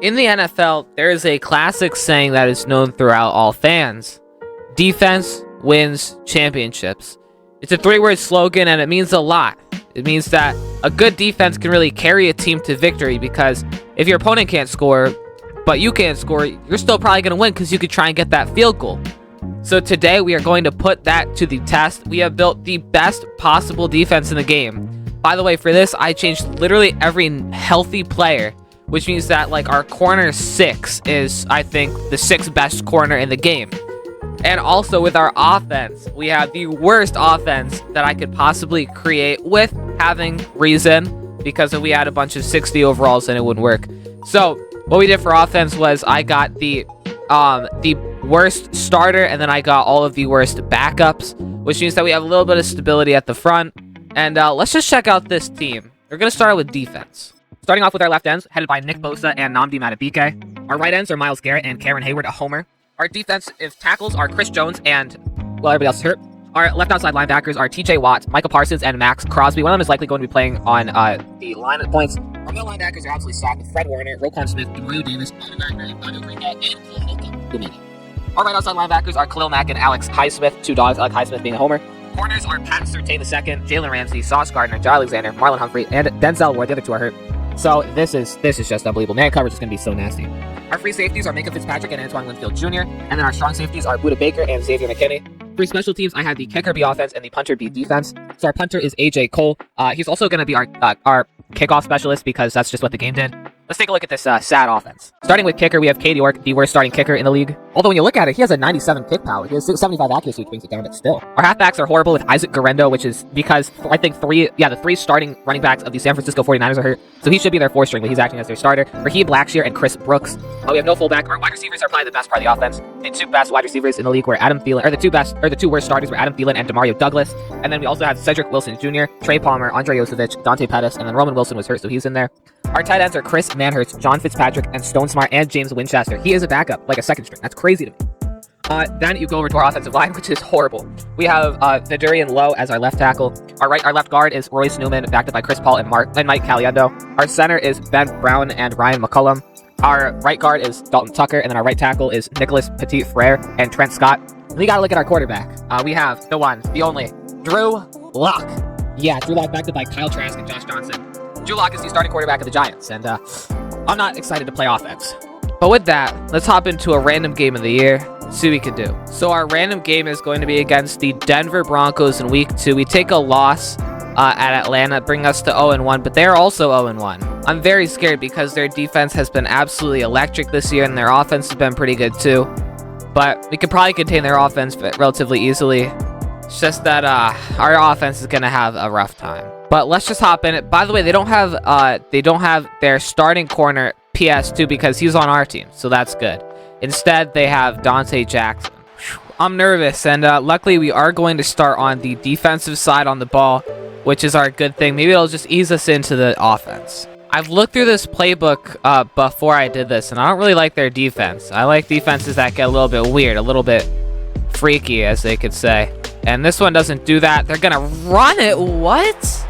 In the NFL, there is a classic saying that is known throughout all fans. Defense wins championships. It's a three-word slogan, and it means a lot. It means that a good defense can really carry a team to victory, because if your opponent can't score, but you can't score, you're still probably going to win because you could try and get that field goal. So today, we are going to put that to the test. We have built the best possible defense in the game. By the way, for this, I changed literally every healthy player, which means that like our corner 6 is, I think, the 6th best corner in the game. And also with our offense, we have the worst offense that I could possibly create with having reason, because if we had a bunch of 60 overalls, then it wouldn't work. So what we did for offense was I got the worst starter, and then I got all of the worst backups, which means that we have a little bit of stability at the front. And let's just check out this team. We're going to start with defense. Starting off with our left ends, headed by Nick Bosa and Nnamdi Madubuike. Our right ends are Myles Garrett and Karen Hayward, a homer. Our defensive tackles are Chris Jones and, well, everybody else is hurt. Our left outside linebackers are TJ Watt, Micah Parsons, and Max Crosby. One of them is likely going to be playing on the line at points. Our middle linebackers are absolutely stocked with Fred Warner, Roquan Smith, Demario Davis, Mario Green, and Cole Holcomb. Our right outside linebackers are Khalil Mack and Alex Highsmith, two dogs, Alex Highsmith being a homer. Corners are Pat Surtain II, Jalen Ramsey, Sauce Gardner, Joe Alexander, Marlon Humphrey, and Denzel Ward. The other two are hurt. So this is just unbelievable. Man coverage is going to be so nasty. Our free safeties are Minka Fitzpatrick and Antoine Winfield Jr. And then our strong safeties are Budda Baker and Xavier McKinney. For special teams, I have the kicker be offense and the punter be defense. So our punter is AJ Cole. He's also going to be our kickoff specialist, because that's just what the game did. Let's take a look at this sad offense. Starting with kicker, we have Katie York, the worst starting kicker in the league. Although when you look at it, he has a 97 kick power. He has 75 accuracy, which brings it down, but still. Our halfbacks are horrible with Isaac Guerrero, which is because I think the three starting running backs of the San Francisco 49ers are hurt. So he should be their fourth string, but he's acting as their starter. Raheem Blackshear and Chris Brooks. We have no fullback. Our wide receivers are probably the best part of the offense. The two best wide receivers in the league were the two worst starters were Adam Thielen and Demario Douglas. And then we also have Cedric Wilson Jr., Trey Palmer, Andre Yosevich, Dante Pettis, and then Roman Wilson was hurt, so he's in there. Our tight ends are Chris Manhurst, John Fitzpatrick, and Stone Smart, and James Winchester. He is a backup, like a second string. That's crazy to me. Then you go over to our offensive line, which is horrible. We have Vidurian Lowe as our left tackle. Our left guard is Royce Newman, backed up by Chris Paul and Mike Caliendo. Our center is Ben Brown and Ryan McCullum. Our right guard is Dalton Tucker, and then our right tackle is Nicholas Petit-Frere and Trent Scott. We gotta look at our quarterback. We have the one, the only, Drew Lock. Yeah, Drew Lock, backed up by Kyle Trask and Josh Johnson. Drew Lock is the starting quarterback of the Giants, and I'm not excited to play offense. But with that, let's hop into a random game of the year, see what we can do. So our random game is going to be against the Denver Broncos in Week 2. We take a loss at Atlanta, bring us to 0-1, but they're also 0-1. I'm very scared because their defense has been absolutely electric this year, and their offense has been pretty good too. But we could probably contain their offense relatively easily. It's just that our offense is going to have a rough time. But let's just hop in it. By the way, they don't have their starting corner PS2 because he's on our team, so that's good. Instead, they have Dante Jackson. I'm nervous, and luckily we are going to start on the defensive side on the ball, which is our good thing. Maybe it'll just ease us into the offense. I've looked through this playbook before I did this, and I don't really like their defense. I like defenses that get a little bit weird, a little bit freaky, as they could say. And this one doesn't do that. They're gonna run it. What?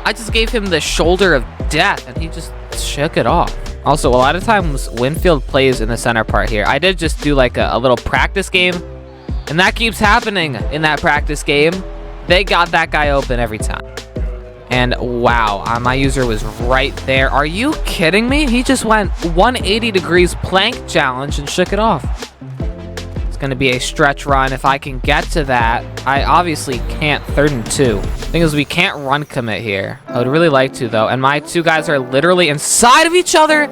I just gave him the shoulder of death, and he just shook it off. Also, a lot of times Winfield plays in the center part here. I did just do like a little practice game, and that keeps happening in that practice game. They got that guy open every time. And wow, my user was right there. Are you kidding me? He just went 180 degrees plank challenge and shook it off. It's going to be a stretch run. If I can get to that, I obviously can't. 3rd and 2. The thing is, we can't run commit here. I would really like to, though. And my two guys are literally inside of each other.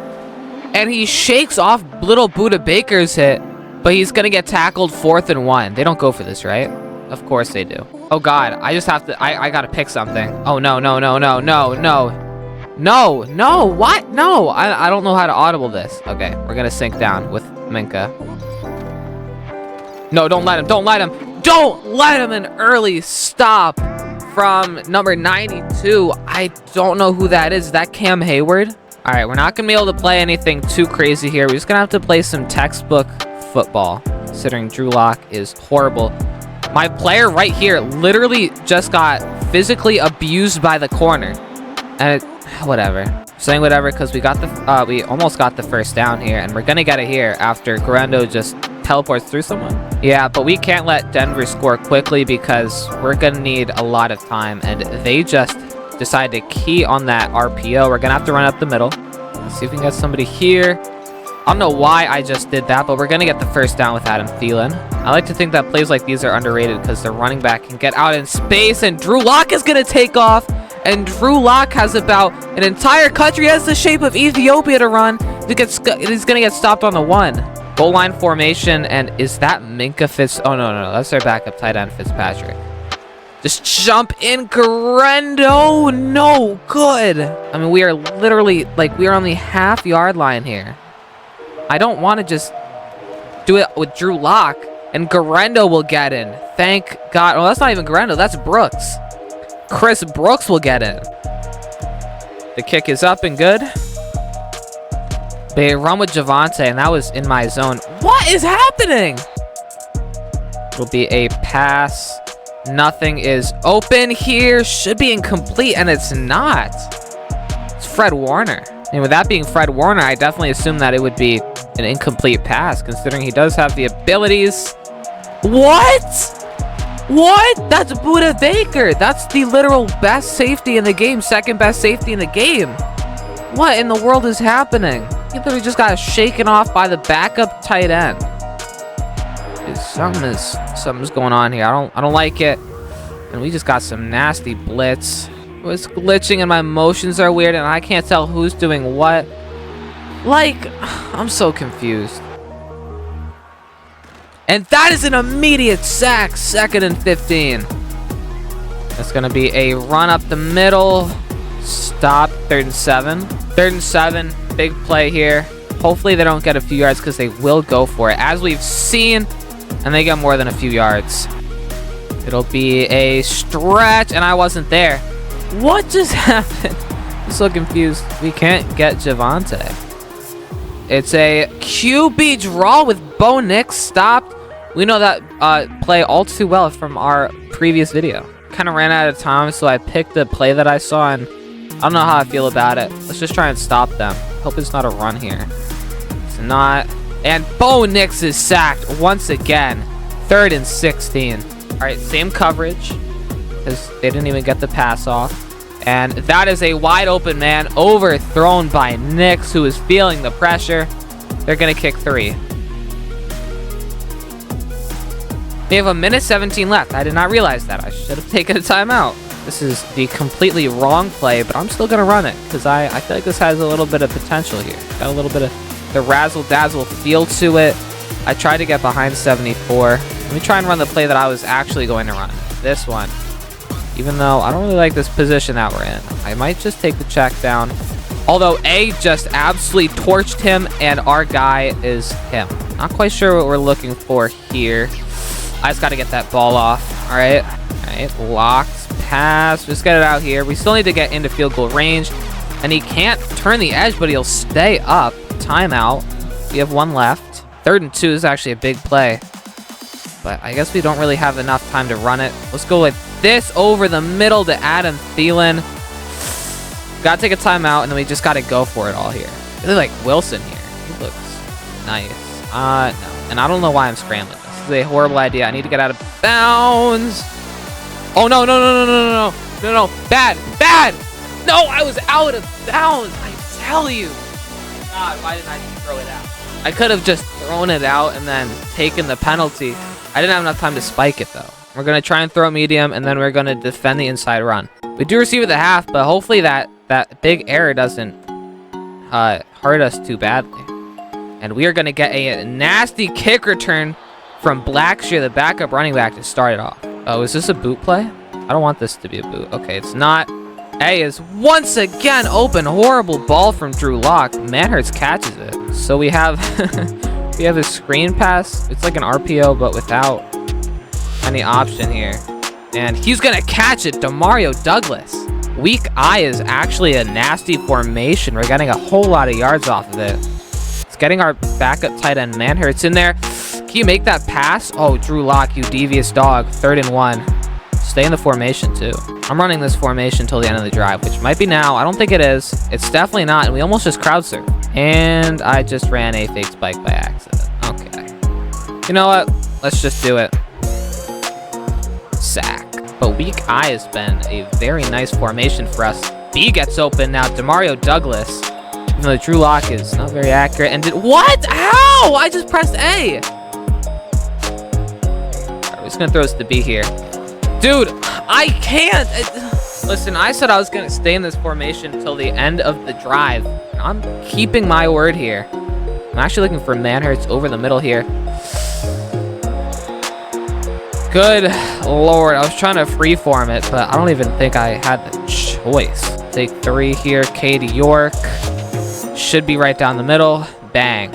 And he shakes off little Budda Baker's hit. But he's going to get tackled 4th and 1. They don't go for this, right? Of course they do. Oh, God. I just have to... I got to pick something. Oh, no. No. What? No. I don't know how to audible this. Okay. We're going to sink down with Minka. No, don't let him. Don't let him. An early stop from number 92. I don't know who that is. Is that Cam Hayward? All right, we're not going to be able to play anything too crazy here. We're just going to have to play some textbook football, considering Drew Lock is horrible. My player right here literally just got physically abused by the corner. And whatever. Saying whatever because we almost got the first down here, and we're gonna get it here after Guerrero just teleports through someone. Yeah, but we can't let Denver score quickly because we're gonna need a lot of time, and they just decide to key on that RPO. We're gonna have to run up the middle. Let's see if we can get somebody here. I don't know why I just did that, but we're gonna get the first down with Adam Thielen. I like to think that plays like these are underrated because the running back can get out in space, and Drew Lock is gonna take off. And Drew Lock has about an entire country has the shape of Ethiopia to run. He's gonna get stopped on the 1. Goal line formation, and is that Minka Fitz? Oh no, that's their backup tight end Fitzpatrick. Just jump in, Guerrero. No good. I mean, we are literally like we are on the half-yard line here. I don't want to just do it with Drew Lock, and Guerrero will get in. Thank God. Oh, that's not even Guerrero. That's Brooks. Chris Brooks will get in. The kick is up and good. They run with Javonte, and that was in my zone. What is happening? It'll be a pass. Nothing is open here. Should be incomplete, and it's not. It's Fred Warner. And with that being Fred Warner, I definitely assume that it would be an incomplete pass, considering he does have the abilities. What? What? That's Buda Baker. That's the literal best safety in the game. Second best safety in the game. What in the world is happening? He literally just got shaken off by the backup tight end. Something's going on here. I don't like it. And we just got some nasty blitz. It's glitching and my motions are weird and I can't tell who's doing what. Like, I'm so confused. And that is an immediate sack. 2nd and 15. That's going to be a run up the middle. Stop. 3rd and 7. 3rd and 7. Big play here. Hopefully they don't get a few yards because they will go for it. As we've seen. And they get more than a few yards. It'll be a stretch. And I wasn't there. What just happened? I'm so confused. We can't get Javonte. It's a QB draw with Bo Nix stopped. We know that play all too well from our previous video. Kind of ran out of time, so I picked the play that I saw, and I don't know how I feel about it. Let's just try and stop them. Hope it's not a run here. It's not. And Bo Nix is sacked once again. 3rd and 16. All right, same coverage, because they didn't even get the pass off. And that is a wide open man overthrown by Nix, who is feeling the pressure. They're going to kick 3. They have 1:17 left. I did not realize that. I should have taken a timeout. This is the completely wrong play, but I'm still going to run it because I feel like this has a little bit of potential here. Got a little bit of the razzle-dazzle feel to it. I tried to get behind 74. Let me try and run the play that I was actually going to run. This one. Even though I don't really like this position that we're in. I might just take the check down. Although A just absolutely torched him, and our guy is him. Not quite sure what we're looking for here. I just got to get that ball off. All right. Locked. Pass. Just get it out here. We still need to get into field goal range. And he can't turn the edge, but he'll stay up. Timeout. We have 1 left. 3rd and 2 is actually a big play. But I guess we don't really have enough time to run it. Let's go with this over the middle to Adam Thielen. Got to take a timeout, and then we just got to go for it all here. Really like Wilson here. He looks nice. No. And I don't know why I'm scrambling. This is a horrible idea. I need to get out of bounds. Oh, no. Bad. No, I was out of bounds. I tell you. God, why didn't I just throw it out? I could have just thrown it out and then taken the penalty. I didn't have enough time to spike it, though. We're going to try and throw medium, and then we're going to defend the inside run. We do receive at the half, but hopefully that big error doesn't hurt us too badly. And we are going to get a nasty kick return from Blackshear, the backup running back, to start it off. Oh, is this a boot play? I don't want this to be a boot. Okay, it's not. A is once again open. Horrible ball from Drew Lock. Manhurts catches it. So we have we have a screen pass. It's like an RPO, but without any option here. And he's going to catch it. Demario Douglas. Weak eye is actually a nasty formation. We're getting a whole lot of yards off of it. It's getting our backup tight end Manhurts in there. Can you make that pass? Oh, Drew Lock, you devious dog. 3rd and 1. Stay in the formation, too. I'm running this formation till the end of the drive, which might be now. I don't think it is. It's definitely not, and we almost just crowd surf. And I just ran a fake spike by accident. Okay. You know what? Let's just do it. Sack. But weak I has been a very nice formation for us. B gets open now. Demario Douglas. Even though Drew Lock is not very accurate. And what? How? I just pressed A. Alright, we're just going to throw this to B here. Dude, I can't. Listen, I said I was going to stay in this formation until the end of the drive. I'm keeping my word here. I'm actually looking for Manhurts over the middle here. Good Lord. I was trying to freeform it, but I don't even think I had the choice. Take 3 here. K to York. Should be right down the middle. Bang.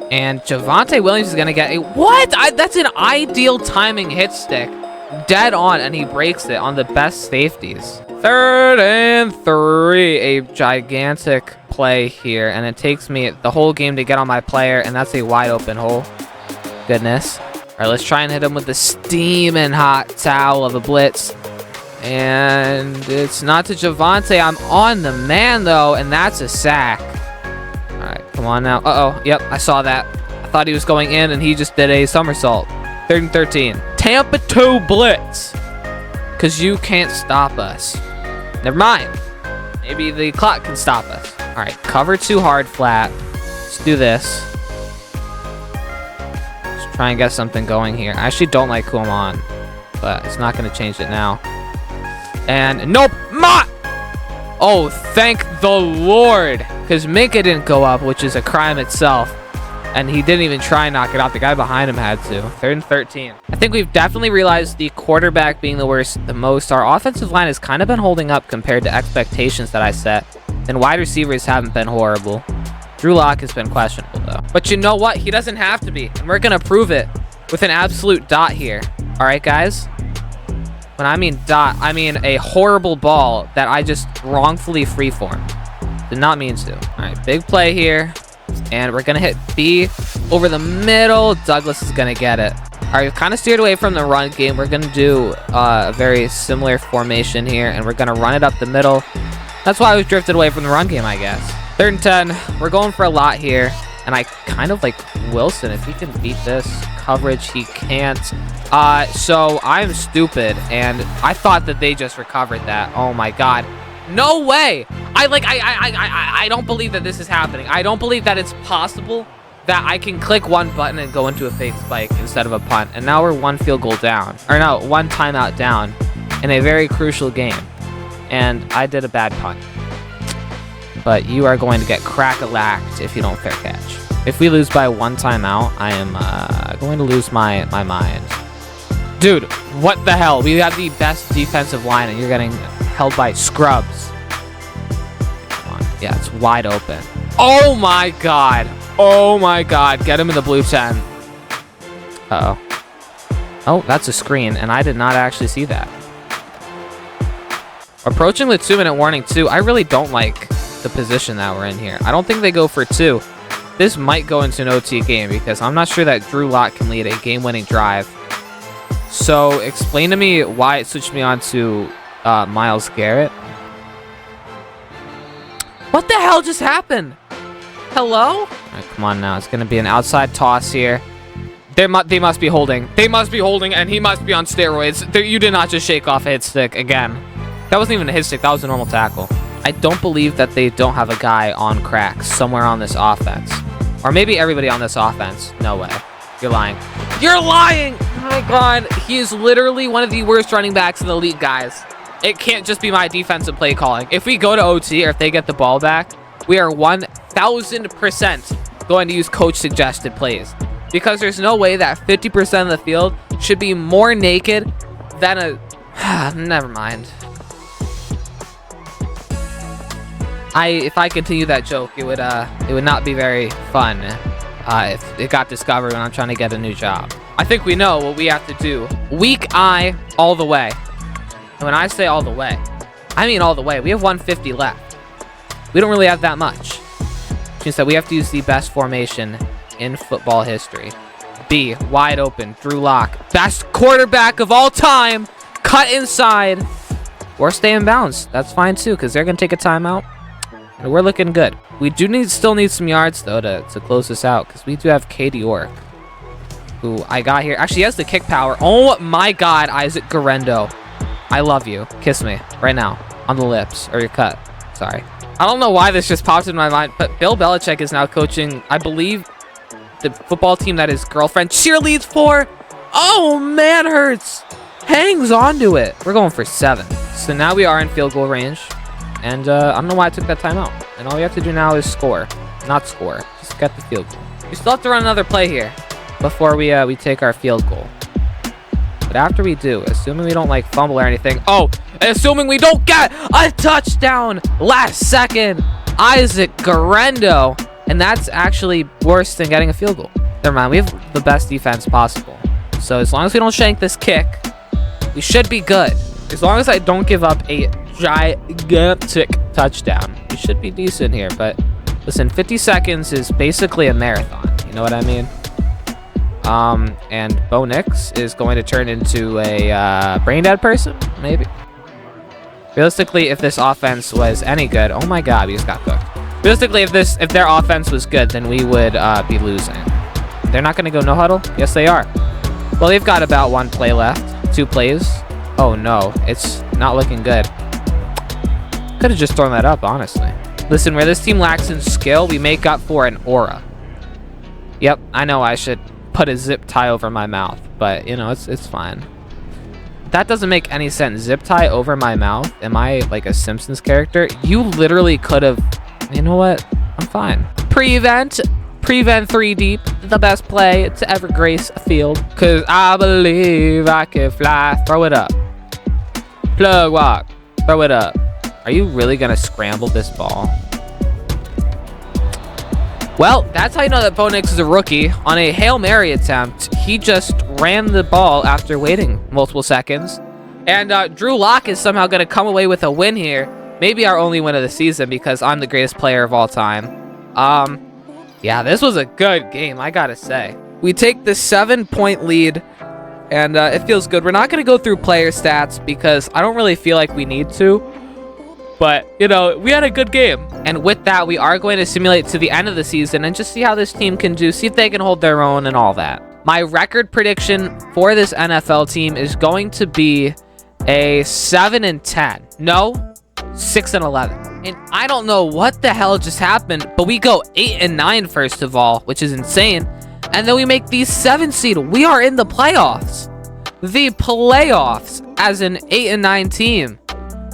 And Javonte Williams is going to get a... What? That's an ideal timing hit stick. Dead on, and he breaks it on the best safeties. 3rd and 3. A gigantic play here, and it takes me the whole game to get on my player, and that's a wide open hole. Goodness. All right, let's try and hit him with the steaming hot towel of a blitz. And it's not to Javonte. I'm on the man, though, and that's a sack. All right, come on now. Uh-oh. Yep, I saw that. I thought he was going in, and he just did a somersault. 3rd and 13. Tampa 2 blitz. Because you can't stop us. Never mind. Maybe the clock can stop us. All right, cover 2 hard flat. Let's do this. Let's try and get something going here. I actually don't like who I'm on, but it's not going to change it now. And nope. Oh, thank the Lord. Because Minka didn't go up, which is a crime itself. And he didn't even try and knock it out. The guy behind him had to. 3rd and 13. I think we've definitely realized the quarterback being the worst the most. Our offensive line has kind of been holding up compared to expectations that I set. And wide receivers haven't been horrible. Drew Lock has been questionable, though. But you know what? He doesn't have to be. And we're going to prove it with an absolute dot here. All right, guys? When I mean dot, I mean a horrible ball that I just wrongfully freeformed. Did not mean to. All right, big play here. And we're going to hit B over the middle. Douglas is going to get it. All right, we've kind of steered away from the run game. We're going to do a very similar formation here, and we're going to run it up the middle. That's why we've drifted away from the run game, I guess. 3rd and 10. We're going for a lot here. And I kind of like Wilson. If he can beat this coverage, he can't. So I'm stupid, and I thought that they just recovered that. Oh my God. No way. I don't believe that this is happening. I don't believe that it's possible that I can click one button and go into a fake spike instead of a punt. And now we're 1 field goal down. Or no, 1 timeout down in a very crucial game. And I did a bad punt. But you are going to get crack-a-lacked if you don't fair catch. If we lose by 1 timeout, I am going to lose my mind. Dude, what the hell? We have the best defensive line, and you're getting held by scrubs. Come on. Yeah, it's wide open. Oh, my God. Oh, my God. Get him in the blue 10. Uh-oh. Oh, that's a screen, and I did not actually see that. Approaching the 2-minute warning, too. I really don't like the position that we're in here. I don't think they go for 2. This might go into an OT game because I'm not sure that Drew Lock can lead a game-winning drive. So explain to me why it switched me on to Myles Garrett. What the hell just happened? Hello? All right, come on now. It's going to be an outside toss here. They must be holding. They must be holding, and he must be on steroids. You did not just shake off a hit stick again. That wasn't even a hit stick. That was a normal tackle. I don't believe that they don't have a guy on crack somewhere on this offense. Or maybe everybody on this offense. No way. You're lying. You're lying! Oh my God. He is literally one of the worst running backs in the league, guys. It can't just be my defensive play calling. If we go to OT or if they get the ball back, we are 1,000% going to use coach-suggested plays. Because there's no way that 50% of the field should be more naked than a... Never mind. If I continue that joke, it would not be very fun if it got discovered when I'm trying to get a new job. I think we know what we have to do. Weak eye all the way. And when I say all the way, I mean all the way. We have 150 left. We don't really have that much. Which means that we have to use the best formation in football history. B, wide open. Drew Lock, best quarterback of all time. Cut inside. Or stay in bounds. That's fine too, because they're going to take a timeout. And we're looking good. We do still need some yards, though, to close this out, because we do have Katie York, who I got here. Actually, he has the kick power. Oh, my God, Isaac Garendo. I love you. Kiss me right now on the lips, or your cut. Sorry. I don't know why this just popped in my mind, but Bill Belichick is now coaching, I believe, the football team that his girlfriend cheerleads for. Oh, man, hurts. Hangs on to it. We're going for 7. So now we are in field goal range. And I don't know why I took that timeout. And all we have to do now is score. Not score. Just get the field goal. We still have to run another play here before we take our field goal. But after we do, assuming we don't like fumble or anything. Oh, assuming we don't get a touchdown last second. Isaac Garendo. And that's actually worse than getting a field goal. Never mind. We have the best defense possible. So as long as we don't shank this kick, we should be good. As long as I don't give up a gigantic touchdown, we should be decent here. But listen, 50 seconds is basically a marathon. You know what I mean? And Bo Nix is going to turn into a brain dead person, maybe. Realistically, if this offense was any good, oh my God, we just got cooked. Realistically, if their offense was good, then we would be losing. They're not going to go no huddle? Yes, they are. Well, they've got about 1 play left, 2 plays. Oh no, it's not looking good. Could have just thrown that up, honestly. Listen, where this team lacks in skill, we make up for an aura. Yep, I know I should put a zip tie over my mouth, but you know, it's fine. That doesn't make any sense. Zip tie over my mouth? Am I like a Simpsons character? You literally could have. You know what? I'm fine. Prevent 3 deep, the best play to ever grace a field. Cause I believe I can fly. Throw it up. Plug walk. Throw it up. Are you really gonna scramble this ball? Well, that's how you know that Bo Nix is a rookie. On a Hail Mary attempt, he just ran the ball after waiting multiple seconds. And Drew Lock is somehow gonna come away with a win here. Maybe our only win of the season, because I'm the greatest player of all time. Yeah, this was a good game, I gotta say. We take the 7-point lead, and it feels good. We're not going to go through player stats because I don't really feel like we need to. But, you know, we had a good game. And with that, we are going to simulate to the end of the season and just see how this team can do, see if they can hold their own and all that. My record prediction for this NFL team is going to be a 7-10. No, 6-11. And I don't know what the hell just happened, but we go 8-9 first of all, which is insane. And then we make the 7 seed. We are in the playoffs. The playoffs as an 8-9 team.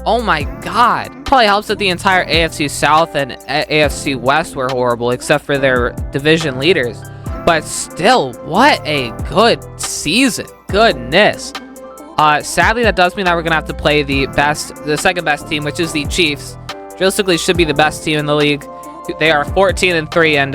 Oh my God. Probably helps that the entire AFC South and AFC West were horrible, except for their division leaders. But still, what a good season. Goodness. Sadly, that does mean that we're going to have to play the second best team, which is the Chiefs. Realistically, should be the best team in the league. They are 14-3, and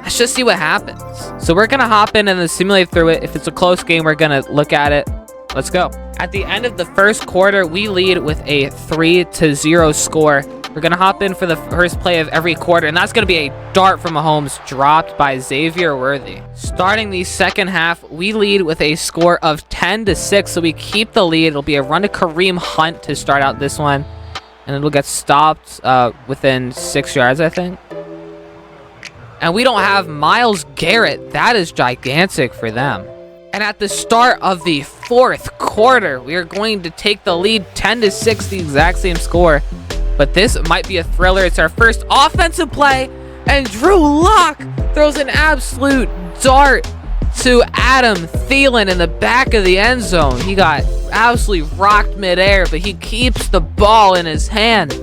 let's just see what happens. So we're going to hop in and then simulate through it. If it's a close game, we're going to look at it. Let's go. At the end of the first quarter, we lead with a 3-0 score. We're going to hop in for the first play of every quarter, and that's going to be a dart from Mahomes dropped by Xavier Worthy. Starting the second half, we lead with a score of 10-6, so we keep the lead. It'll be a run to Kareem Hunt to start out this one, and it'll get stopped within 6 yards, I think. And we don't have Myles Garrett. That is gigantic for them. And at the start of the fourth quarter, we are going to take the lead 10-6, the exact same score. But this might be a thriller. It's our first offensive play, and Drew Lock throws an absolute dart to Adam Thielen in the back of the end zone. He got absolutely rocked midair, but he keeps the ball in his hand.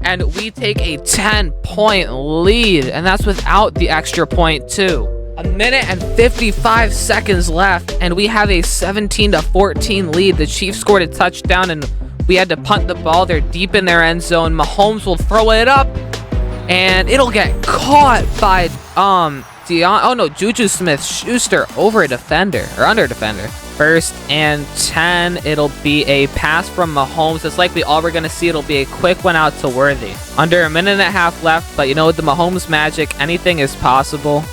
And we take a 10-point lead, and that's without the extra point, too. 1 minute and 55 seconds left, and we have a 17-14 lead. The Chiefs scored a touchdown, and we had to punt the ball. They're deep in their end zone. Mahomes will throw it up, and it'll get caught by Juju Smith-Schuster over a defender, or under a defender. 1st and 10. It'll be a pass from Mahomes. It's likely all we're going to see. It'll be a quick one out to Worthy. Under 1.5 minutes left, but you know, with the Mahomes magic, anything is possible.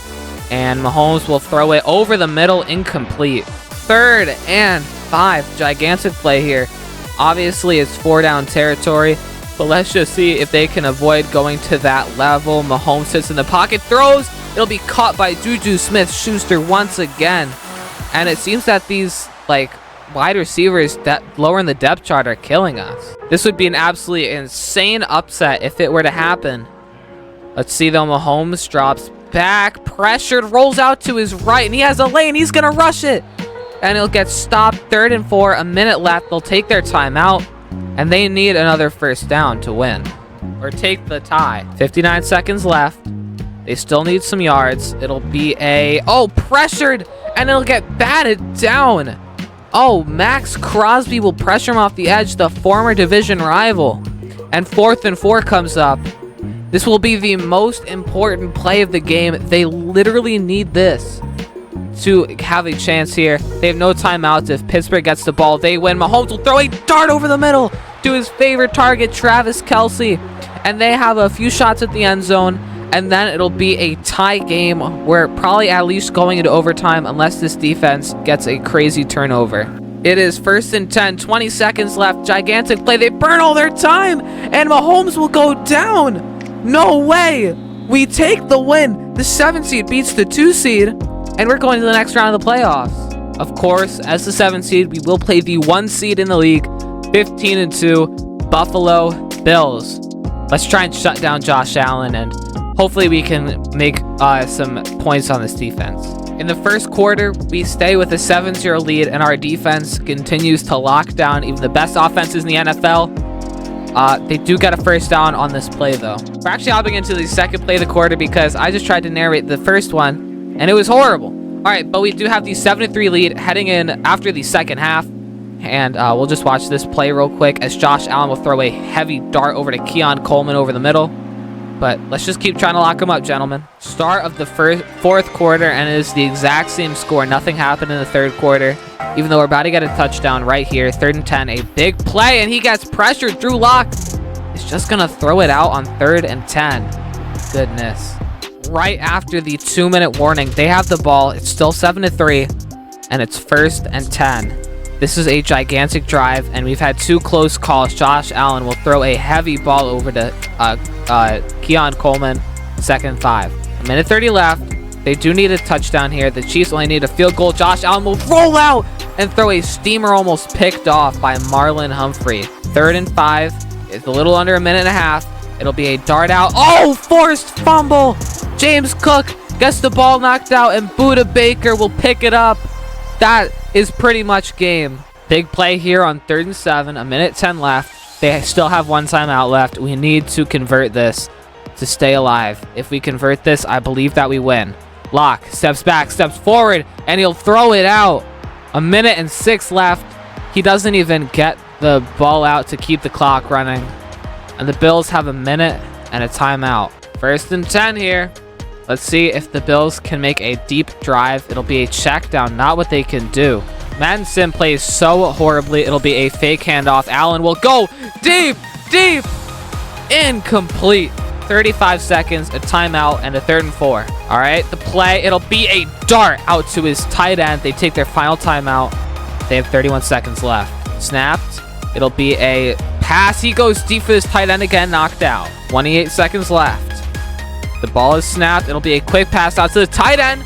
And Mahomes will throw it over the middle, incomplete. 3rd and 5. Gigantic play here. Obviously, it's 4-down territory, but let's just see if they can avoid going to that level. Mahomes sits in the pocket, throws. It'll be caught by Juju Smith-Schuster once again. And it seems that these, wide receivers that lower in the depth chart are killing us. This would be an absolutely insane upset if it were to happen. Let's see, though. Mahomes drops back, pressured, rolls out to his right, and he has a lane. He's going to rush it. And he'll get stopped. 3rd and 4, a minute left. They'll take their timeout, and they need another 1st down to win or take the tie. 59 seconds left. They still need some yards. It'll be pressured, and it'll get batted down. Max Crosby will pressure him off the edge, the former division rival. And 4th and 4 comes up. This will be the most important play of the game. They literally need this to have a chance here. They have no timeouts. If Pittsburgh gets the ball, they win. Mahomes will throw a dart over the middle to his favorite target, Travis Kelce. And they have a few shots at the end zone. And then it'll be a tie game. We're probably at least going into overtime unless this defense gets a crazy turnover. It is 1st and 10, 20 seconds left. Gigantic play. They burn all their time. And Mahomes will go down. No way. We take the win. The 7 seed beats the 2 seed. And we're going to the next round of the playoffs. Of course, as the 7 seed, we will play the 1 seed in the league. 15 and 2, Buffalo Bills. Let's try and shut down Josh Allen, and hopefully we can make some points on this defense. In the 1st quarter, we stay with a 7-0 lead, and our defense continues to lock down even the best offenses in the NFL. They do get a 1st down on this play, though. We're actually hopping into the 2nd play of the quarter because I just tried to narrate the 1st one, and it was horrible. All right, but we do have the 7-3 lead heading in after the 2nd half. And we'll just watch this play real quick as Josh Allen will throw a heavy dart over to Keon Coleman over the middle. But let's just keep trying to lock him up, gentlemen. Start of the 4th quarter, and it is the exact same score. Nothing happened in the 3rd quarter, even though we're about to get a touchdown right here. 3rd and 10, a big play, and he gets pressured. Drew Lock is just going to throw it out on 3rd and 10. Goodness. Right after the 2-minute warning, they have the ball. It's still 7-3, and it's 1st and 10. This is a gigantic drive, and we've had 2 close calls. Josh Allen will throw a heavy ball over to Keon Coleman, 2nd and 5. A minute 30 left. They do need a touchdown here. The Chiefs only need a field goal. Josh Allen will roll out and throw a steamer almost picked off by Marlon Humphrey. 3rd and 5. It's a little under a minute and a half. It'll be a dart out. Forced fumble. James Cook gets the ball knocked out, and Budda Baker will pick it up. That is pretty much game. Big play here on 3rd and 7. A minute 10 left. They still have 1 timeout left. We need to convert this to stay alive. If we convert this, I believe that we win. Lock steps back, steps forward, and he'll throw it out. A minute and 6 left. He doesn't even get the ball out to keep the clock running. And the Bills have a minute and a timeout. 1st and 10 here. Let's see if the Bills can make a deep drive. It'll be a check down, not what they can do. Madden Sim plays so horribly. It'll be a fake handoff. Allen will go deep, incomplete. 35 seconds, a timeout, and a 3rd and 4. All right, the play, it'll be a dart out to his tight end. They take their final timeout. They have 31 seconds left. Snapped. It'll be a pass. He goes deep for his tight end again, knocked out. 28 seconds left. The ball is snapped. It'll be a quick pass out to the tight end,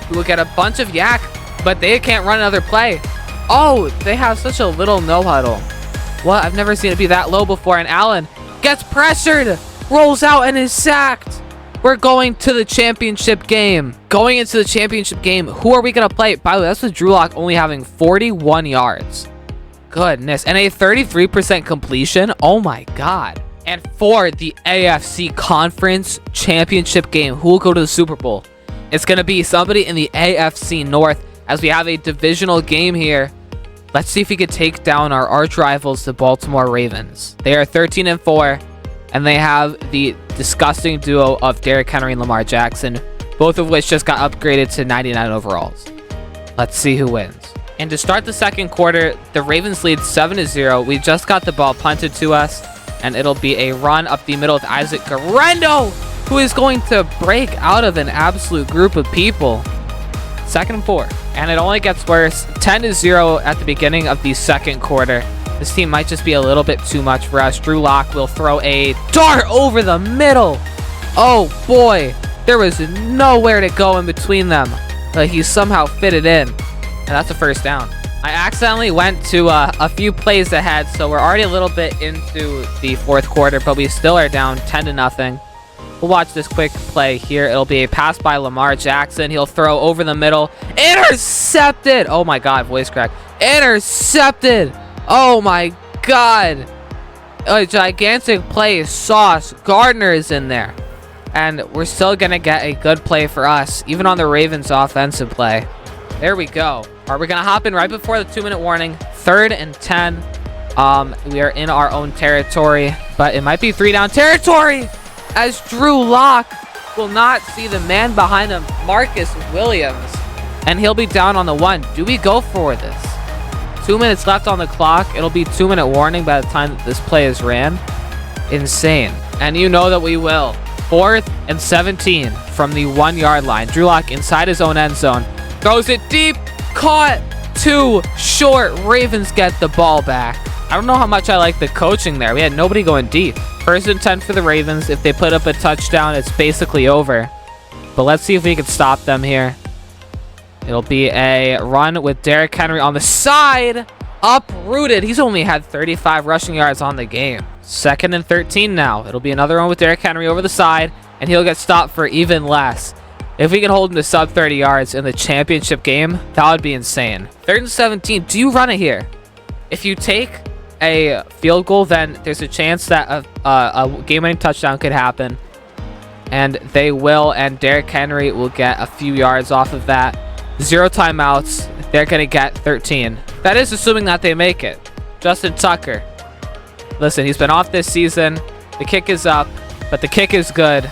who will get a bunch of yak, but they can't run another play. They have such a little no huddle. What? I've never seen it be that low before. And Allen gets pressured, rolls out, and is sacked. We're going to the championship game. Going into the championship game, who are we going to play? By the way, that's with Drew Lock only having 41 yards. Goodness. And a 33% completion. Oh my God. And for the AFC Conference Championship game, who will go to the Super Bowl? It's going to be somebody in the AFC North, as we have a divisional game here. Let's see if we could take down our arch rivals, the Baltimore Ravens. They are 13 and 4, and they have the disgusting duo of Derrick Henry and Lamar Jackson, both of which just got upgraded to 99 overalls. Let's see who wins. And to start the 2nd quarter, the Ravens lead 7-0. We just got the ball punted to us, and it'll be a run up the middle with Isaac Garendo. who is going to break out of an absolute group of people. 2nd and 4. And it only gets worse. 10-0 at the beginning of the second quarter. This team might just be a little bit too much for us. Drew Lock will throw a dart over the middle. Oh boy, there was nowhere to go in between them, but he somehow fit it in, and that's a first down. I accidentally went to a few plays ahead, so we're already a little bit into the fourth quarter, but we still are down 10-0. We'll watch this quick play here. It'll be a pass by Lamar Jackson. He'll throw over the middle. Intercepted! Oh my god, voice crack. Intercepted! Oh my god! A gigantic play. Sauce. Gardner is in there. And we're still going to get a good play for us, even on the Ravens offensive play. There we go. All right, we're going to hop in right before the 2-minute warning. 3rd and 10. We are in our own territory, but it might be 3-down territory, as Drew Lock will not see the man behind him, Marcus Williams, and he'll be down on the 1. Do we go for this? 2 minutes left on the clock. It'll be 2-minute warning by the time that this play is ran. Insane. And you know that we will. 4th and 17 from the 1-yard line. Drew Lock inside his own end zone. Throws it deep. Caught. Too short. Ravens get the ball back. I don't know how much I like the coaching there. We had nobody going deep. 1st and 10 for the Ravens. If they put up a touchdown, it's basically over. But let's see if we can stop them here. It'll be a run with Derrick Henry on the side. Uprooted. He's only had 35 rushing yards on the game. 2nd and 13 now. It'll be another one with Derrick Henry over the side, and he'll get stopped for even less. If we can hold him to sub 30 yards in the championship game, that would be insane. 3rd and 17. Do you run it here? If you take a field goal, then there's a chance that a game-winning touchdown could happen. And they will, and Derrick Henry will get a few yards off of that. 0 timeouts. They're going to get 13. That is assuming that they make it. Justin Tucker. Listen, he's been off this season. The kick is up, but the kick is good.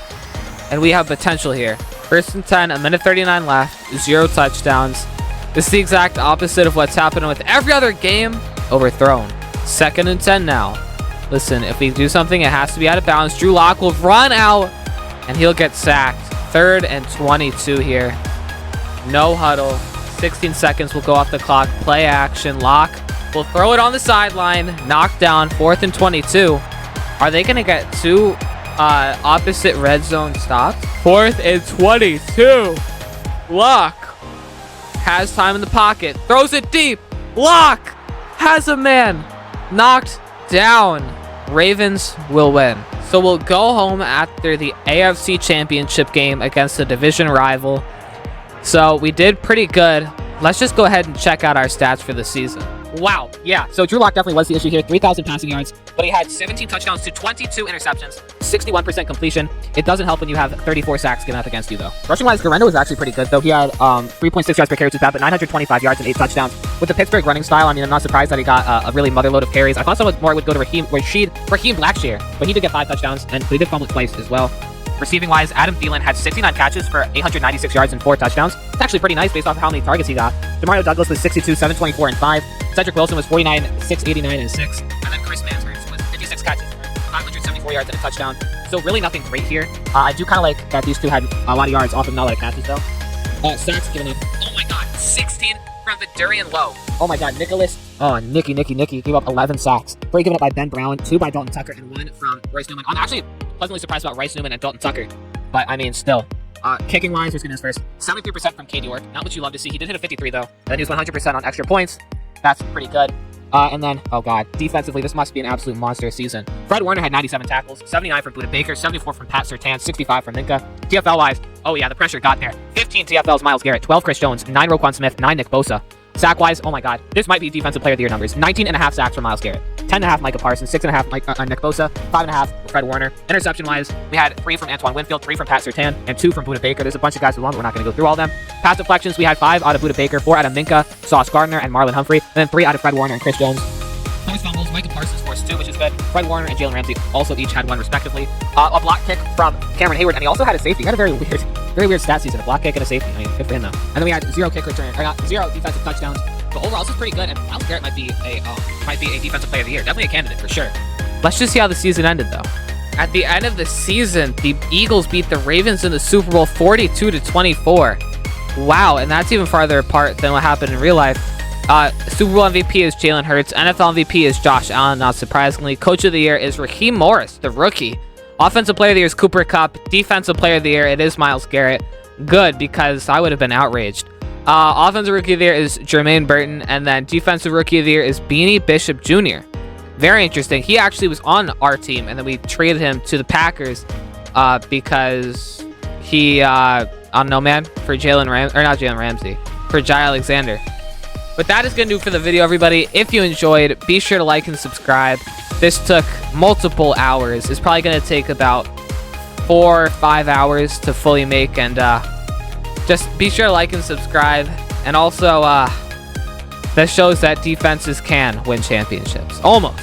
And we have potential here. 1st and 10, 1:39 left. 0 touchdowns. This is the exact opposite of what's happening with every other game. Overthrown. 2nd and 10 now. Listen, if we do something, it has to be out of bounds. Drew Lock will run out, and he'll get sacked. 3rd and 22 here. No huddle. 16 seconds will go off the clock. Play action. Lock will throw it on the sideline. Knocked down. 4th and 22. Are they going to get 2 opposite red zone stops? 4th and 22. Lock has time in the pocket. Throws it deep. Lock has a man. Knocked down. Ravens will win. So we'll go home after the AFC Championship game against the division rival. So we did pretty good. Let's just go ahead and check out our stats for the season. Wow, yeah. So Drew Lock definitely was the issue here. 3,000 passing yards, but he had 17 touchdowns to 22 interceptions, 61% completion. It doesn't help when you have 34 sacks given up against you, though. Rushing-wise, Garendo was actually pretty good, though. He had 3.6 yards per carry, which is bad, but 925 yards and 8 touchdowns. With the Pittsburgh running style, I mean, I'm not surprised that he got a really motherload of carries. I thought someone more would go to Raheem Blackshear, but he did get 5 touchdowns, and he did fumble twice as well. Receiving-wise, Adam Thielen had 69 catches for 896 yards and 4 touchdowns. It's actually pretty nice based off of how many targets he got. Demario Douglas was 62, 724, and 5. Cedric Wilson was 49, 689, and 6. And then Chris Mansworth was 56 catches for 574 yards and a touchdown. So really nothing great here. I do kind of like that these two had a lot of yards off of not a lot of catches, though. Sacks given up. Oh my god, 16 from Vidurian Lowe. Oh my god, Nicholas. Oh, Nicky gave up 11 sacks. 3 given up by Ben Brown, 2 by Dalton Tucker, and 1 from Royce Newman. I'm actually pleasantly surprised about Rice Newman and Dalton Tucker. But, I mean, still. Kicking wise, who's getting his first? 73% from K. York. Not what you love to see. He did hit a 53, though. And then he was 100% on extra points. That's pretty good. And then, oh god, defensively, this must be an absolute monster season. Fred Warner had 97 tackles, 79 from Buda Baker, 74 from Pat Surtain, 65 from Minka. TFL-wise, oh yeah, the pressure got there. 15 TFLs, Myles Garrett, 12 Chris Jones, 9 Roquan Smith, 9 Nick Bosa. Sack-wise, oh my god, this might be Defensive Player of the Year numbers. 19.5 sacks from Myles Garrett, 10.5 Micah Parsons, 6.5 Nick Bosa, 5.5 Fred Warner. Interception-wise, we had 3 from Antoine Winfield, 3 from Pat Surtain, and 2 from Buda Baker. There's a bunch of guys we want, but we're not going to go through all of them. Pass deflections, we had 5 out of Buda Baker, 4 out of Minka, Sauce Gardner, and Marlon Humphrey, and then 3 out of Fred Warner and Chris Jones. Forced fumbles, Micah Parsons forced 2, which is good. Fred Warner and Jalen Ramsey also each had 1 respectively. A block kick from Cameron Hayward, and he also had a safety. He had a very weird stat season. A block kick and a safety. I mean, good for him though. And then we had 0 kick return, or not 0 defensive touchdowns. But overall, this is pretty good. And Myles Garrett might be a defensive player of the year. Definitely a candidate for sure. Let's just see how the season ended though. At the end of the season, the Eagles beat the Ravens in the Super Bowl 42-24. Wow, and that's even farther apart than what happened in real life. Super Bowl MVP is Jalen Hurts. NFL MVP is Josh Allen, not surprisingly. Coach of the Year is Raheem Morris, the rookie. Offensive Player of the Year is Cooper Kupp. Defensive Player of the Year, it is Myles Garrett. Good, because I would have been outraged. Offensive Rookie of the Year is Jermaine Burton. And then Defensive Rookie of the Year is Beanie Bishop Jr. Very interesting. He actually was on our team, and then we traded him to the Packers because he, I don't know, man, for for Jai Alexander. But that is going to do it for the video, everybody. If you enjoyed, be sure to like and subscribe. This took multiple hours. It's probably going to take about 4 or 5 hours to fully make. And just be sure to like and subscribe. And also, that shows that defenses can win championships. Almost.